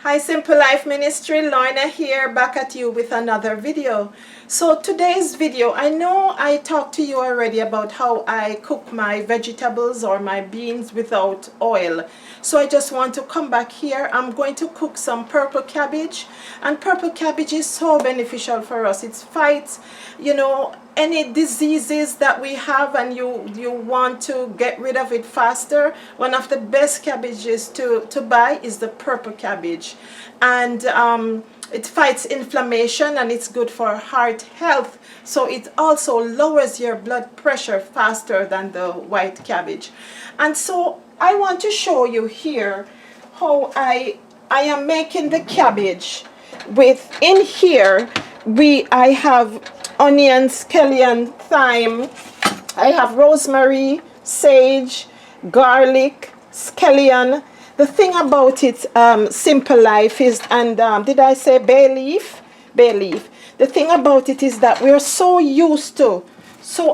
Hi Simple Life Ministry, Lorna here, back at you with another video. So today's video, I know I talked to you already about how I cook my vegetables or my beans without oil. So I just want to come back here. I'm going to cook some purple cabbage, and purple cabbage is so beneficial for us. It fights, any diseases that we have, and you want to get rid of it faster. One of the best cabbages to buy is the purple cabbage, and it fights inflammation, and it's good for heart health. So it also lowers your blood pressure faster than the white cabbage. And so I want to show you here how I am making the cabbage. In here I have onion, scallion, thyme. I have rosemary, sage, garlic, scallion. The thing about it, Simple Life, is, and did I say bay leaf? Bay leaf. The thing about it is that we're so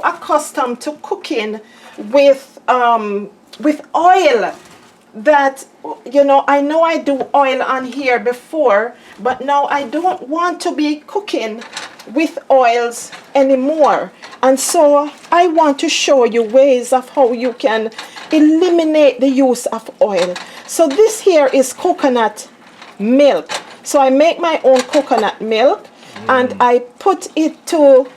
accustomed to cooking with oil, that I know I do oil on here before, but now I don't want to be cooking with oils anymore. And so I want to show you ways of how you can eliminate the use of oil. So this here is coconut milk. So I make my own coconut milk, and I put it to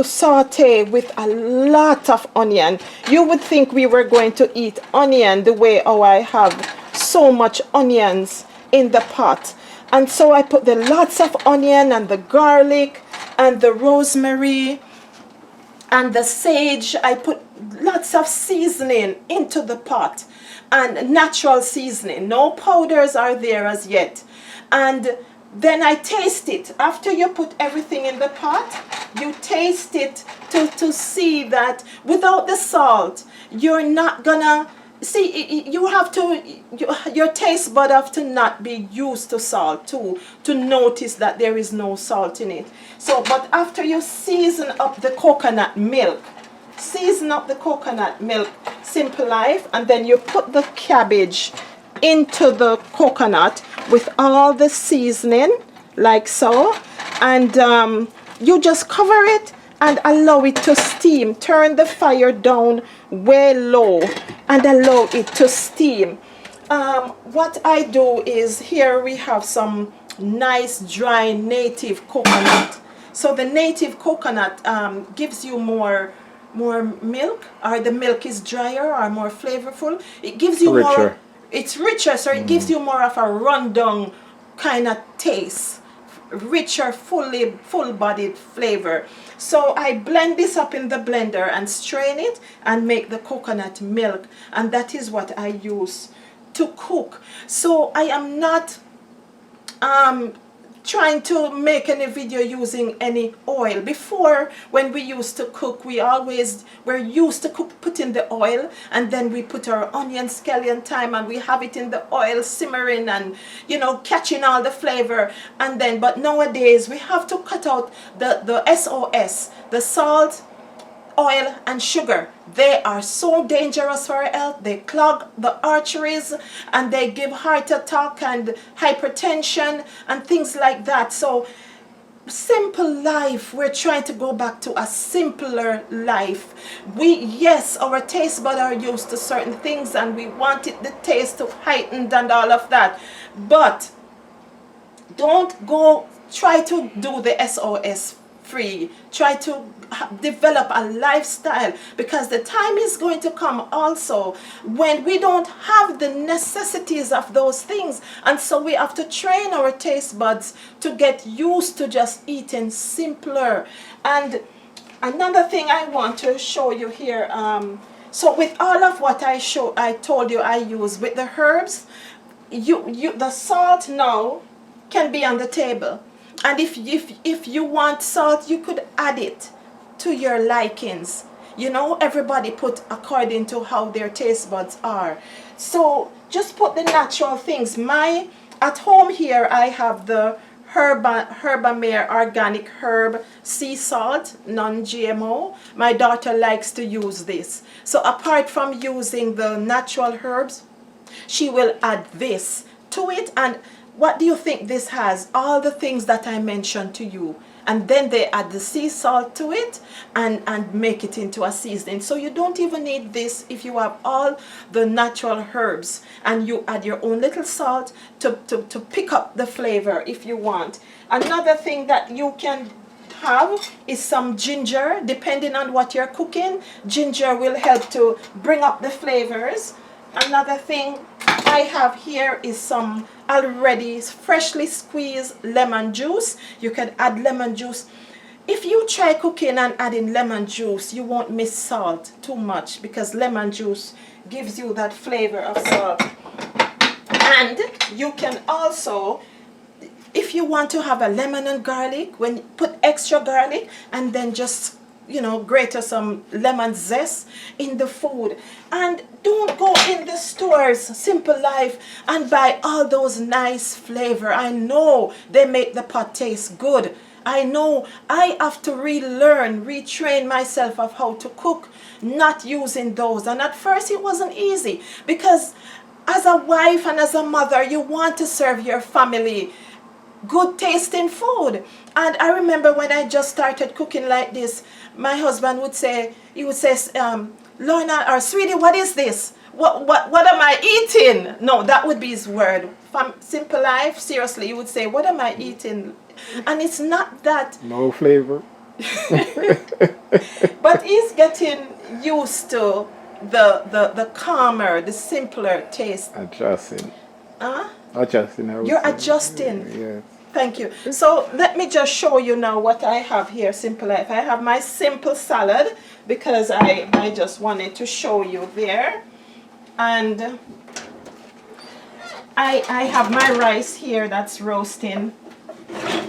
saute with a lot of onion. You would think we were going to eat onion the way I have so much onions in the pot. And so I put the lots of onion and the garlic and the rosemary and the sage. I put lots of seasoning into the pot, and natural seasoning. No powders are there as yet. And then I taste it. After you put everything in the pot, you taste it to see that without the salt, you're not gonna see. You have to, your taste bud have to not be used to salt to notice that there is no salt in it. So, but after you season up the coconut milk, Simple Life, and then you put the cabbage into the coconut with all the seasoning, like so, and you just cover it and allow it to steam. Turn the fire down way low and allow it to steam. What I do is, here we have some nice dry native coconut. So the native coconut gives you more milk, or the milk is drier or more flavorful. It gives you richer. more. It's richer, so it gives you more of a rundown kind of taste, richer, full-bodied flavor. So I blend this up in the blender and strain it and make the coconut milk, and that is what I use to cook. So I am not trying to make any video using any oil. Before, when we used to cook, we're used to put in the oil, and then we put our onion, scallion, thyme, and we have it in the oil simmering and catching all the flavor. And then, but nowadays we have to cut out the SOS, the salt, oil and sugar. They are so dangerous for our health. They clog the arteries, and they give heart attack and hypertension and things like that. So Simple Life, we're trying to go back to a simpler life. Yes, our taste buds are used to certain things, and we want the taste to heightened and all of that, but don't go try to do the SOS free. Try to develop a lifestyle, because the time is going to come also when we don't have the necessities of those things, and so we have to train our taste buds to get used to just eating simpler. And another thing I want to show you here, so with all of what I told you I use with the herbs, the salt now can be on the table. And if you want salt, you could add it to your likings. Everybody put according to how their taste buds are. So just put the natural things. At home here, I have the Herbamare organic herb sea salt, non-GMO. My daughter likes to use this. So apart from using the natural herbs, she will add this to it. And what do you think this has? All the things that I mentioned to you. And then they add the sea salt to it and make it into a seasoning. So you don't even need this if you have all the natural herbs, and you add your own little salt to pick up the flavor if you want. Another thing that you can have is some ginger. Depending on what you're cooking, ginger will help to bring up the flavors. Another thing I have here is some already freshly squeezed lemon juice. You can add lemon juice. If you try cooking and adding lemon juice, you won't miss salt too much, because lemon juice gives you that flavor of salt. And you can also, if you want to have a lemon and garlic, when you put extra garlic and then just, you know, grate some lemon zest in the food. And don't go in the stores, Simple Life, and buy all those nice flavor. I know they make the pot taste good. I know I have to relearn, retrain myself of how to cook, not using those. And at first it wasn't easy, because as a wife and as a mother, you want to serve your family good tasting food. And I remember when I just started cooking like this, my husband would say, Lorna or sweetie, what is this? What am I eating? No, that would be his word. From Simple Life, seriously, he would say, what am I eating? And it's not that. No flavor. But he's getting used to the calmer, the simpler taste. Adjusting. Huh? Adjusting. You're adjusting. Yes. Thank you. So let me just show you now what I have here, Simple Life. I have my simple salad, because I just wanted to show you there. And I have my rice here that's roasting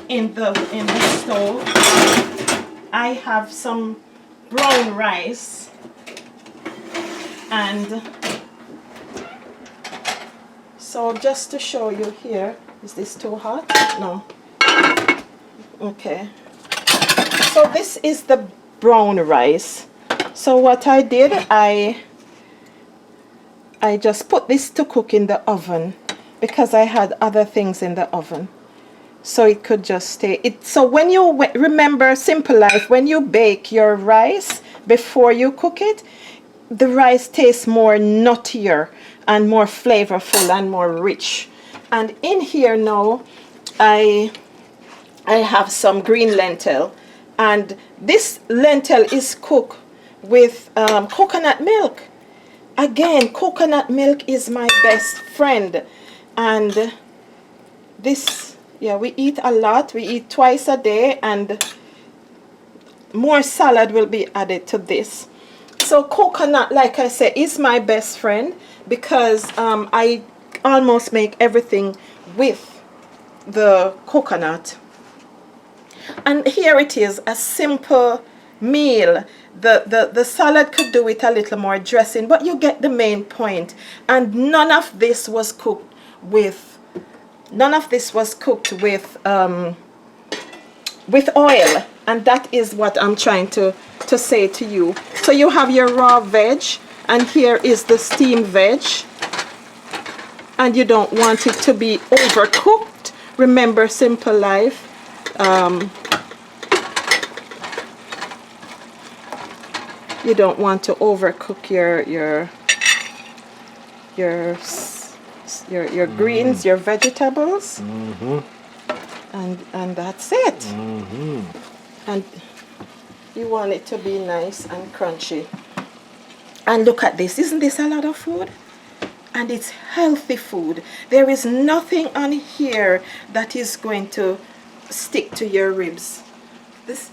in the stove. I have some brown rice, and so just to show you here, is this too hot? No. Okay. So this is the brown rice. So what I did, I just put this to cook in the oven, because I had other things in the oven. So it could just stay. So when you remember, Simple Life, when you bake your rice before you cook it, the rice tastes more nuttier and more flavorful and more rich. And in here now, I have some green lentil, and this lentil is cooked with coconut milk. Again, coconut milk is my best friend. And this, yeah, we eat a lot. We eat twice a day, and more salad will be added to this. So coconut, like I said, is my best friend, because I almost make everything with the coconut. And here it is, a simple meal. The salad could do with a little more dressing, but you get the main point. And none of this was cooked with oil, and that is what I'm trying to say to you. So you have your raw veg, and here is the steamed veg, and you don't want it to be overcooked. Remember, Simple Life, you don't want to overcook your greens, your vegetables. And that's it. And you want it to be nice and crunchy. And look at this. Isn't this a lot of food? And it's healthy food. There is nothing on here that is going to stick to your ribs. This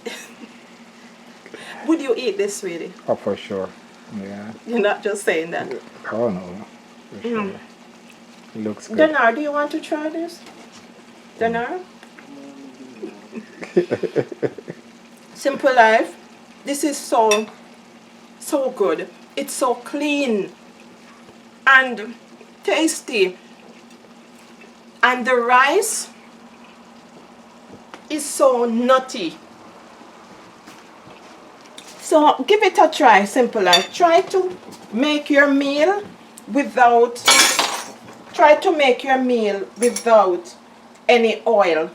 would you eat this, sweetie? Oh, for sure. Yeah. You're not just saying that. Oh no. For sure. It looks good. Dinar, do you want to try this? Dinar? Simple Life. This is so good. It's so clean and tasty. And the rice is so nutty. So give it a try, Simple Life. Try to make your meal without Try to make your meal without any oil.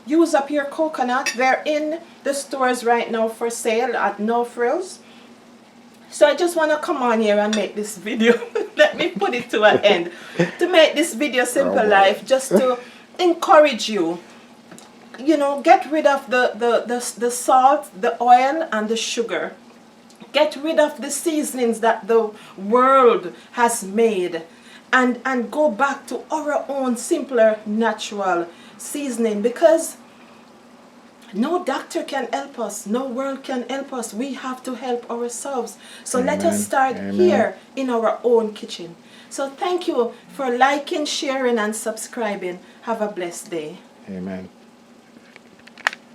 Use up your coconut. They're in the stores right now for sale at No Frills. So I just want to come on here and make this video. Let me put it to an end. To make this video Simple Life, just to encourage you. You know, get rid of the salt, the oil, and the sugar. Get rid of the seasonings that the world has made. And go back to our own simpler, natural seasoning, because no doctor can help us, no world can help us. We have to help ourselves. So let us start here in our own kitchen. So thank you for liking, sharing, and subscribing. Have a blessed day. Amen.